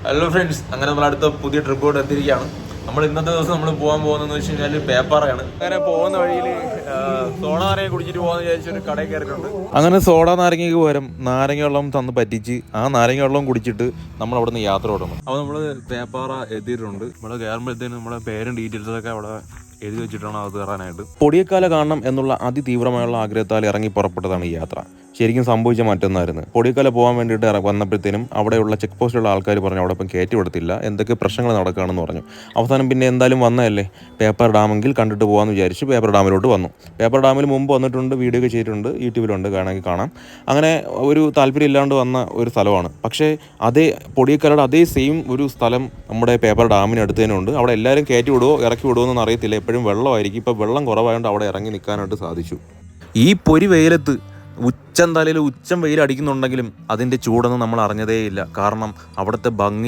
Hello friends, അങ്ങനെ നമ്മൾ അടുത്ത പുതിയ ട്രിപ്പോട്ട് എത്തിയിരിക്കുകയാണ്. നമ്മൾ ഇന്നത്തെ ദിവസം നമ്മൾ പോകാൻ പോകുന്നതെന്ന് വെച്ച് കഴിഞ്ഞാൽ പേപ്പാറയാണ്. അങ്ങനെ പോകുന്ന വഴിയിൽ സോഡ നാരങ്ങ കുടിച്ചിട്ട് പോകാന്ന് വിചാരിച്ചൊരു കടയിൽ കയറിയിട്ടുണ്ട്. അങ്ങനെ സോഡ നാരങ്ങയ്ക്ക് പകരം നാരങ്ങ വെള്ളം തന്ന് പറ്റിച്ച് ആ നാരങ്ങ വെള്ളം കുടിച്ചിട്ട് നമ്മൾ അവിടെ നിന്ന് യാത്ര തുടങ്ങും. അപ്പോൾ നമ്മൾ പേപ്പാറ എത്തിയിട്ടുണ്ട്. ഇവിടെ കയറുമ്പോഴത്തേനും നമ്മുടെ പേരും ഡീറ്റെയിൽസൊക്കെ അവിടെ എഴുതി വെച്ചിട്ടാണ് അത് കയറാനായിട്ട്. പൊടിയക്കാല കാണണം എന്നുള്ള അതിതീവ്രമായുള്ള ആഗ്രഹത്താൽ ഇറങ്ങി പുറപ്പെട്ടതാണ് ഈ യാത്ര. ശരിക്കും സംഭവിച്ച മറ്റൊന്നായിരുന്നു. പൊടിയക്കാല പോകാൻ വേണ്ടിയിട്ട് വന്നപ്പോഴത്തേനും അവിടെയുള്ള ചെക്ക് പോസ്റ്റിലുള്ള ആൾക്കാർ പറഞ്ഞു അവിടെ ഇപ്പം കയറ്റി കൊടുത്തില്ല, എന്തൊക്കെ പ്രശ്നങ്ങൾ നടക്കുകയാണെന്ന് പറഞ്ഞു. അവസാനം പിന്നെ എന്തായാലും വന്നതല്ലേ, പേപ്പർ ഡാമെങ്കിൽ കണ്ടിട്ട് പോകാമെന്ന് വിചാരിച്ച് പേപ്പർ ഡാമിലോട്ട് വന്നു. പേപ്പർ ഡാമിൽ മുമ്പ് വന്നിട്ടുണ്ട്, വീഡിയോ ഒക്കെ ചെയ്തിട്ടുണ്ട്, യൂട്യൂബിലുണ്ട്, വേണമെങ്കിൽ കാണാം. അങ്ങനെ ഒരു താല്പര്യം ഇല്ലാണ്ട് വന്ന ഒരു സ്ഥലമാണ്. പക്ഷേ അതേ പൊടിയക്കാലയുടെ അതേ സെയിം ഒരു സ്ഥലം നമ്മുടെ പേപ്പർ ഡാമിന് അടുത്ത് തന്നെ ഉണ്ട്. അവിടെ എല്ലാവരും കയറ്റി വിടുമോ ഇറക്കി വിടുമോ എന്നൊന്നും അറിയത്തില്ല. എപ്പോഴും വെള്ളമായിരിക്കും. ഇപ്പോൾ വെള്ളം കുറവായതുകൊണ്ട് അവിടെ ഇറങ്ങി നിൽക്കാനായിട്ട് സാധിച്ചു. ഈ പൊരി വെയിലത്ത് ഉച്ചം തലയിൽ ഉച്ചം വെയിൽ അടിക്കുന്നുണ്ടെങ്കിലും അതിൻ്റെ ചൂടൊന്നും നമ്മൾ അറിഞ്ഞതേയില്ല. കാരണം അവിടുത്തെ ഭംഗി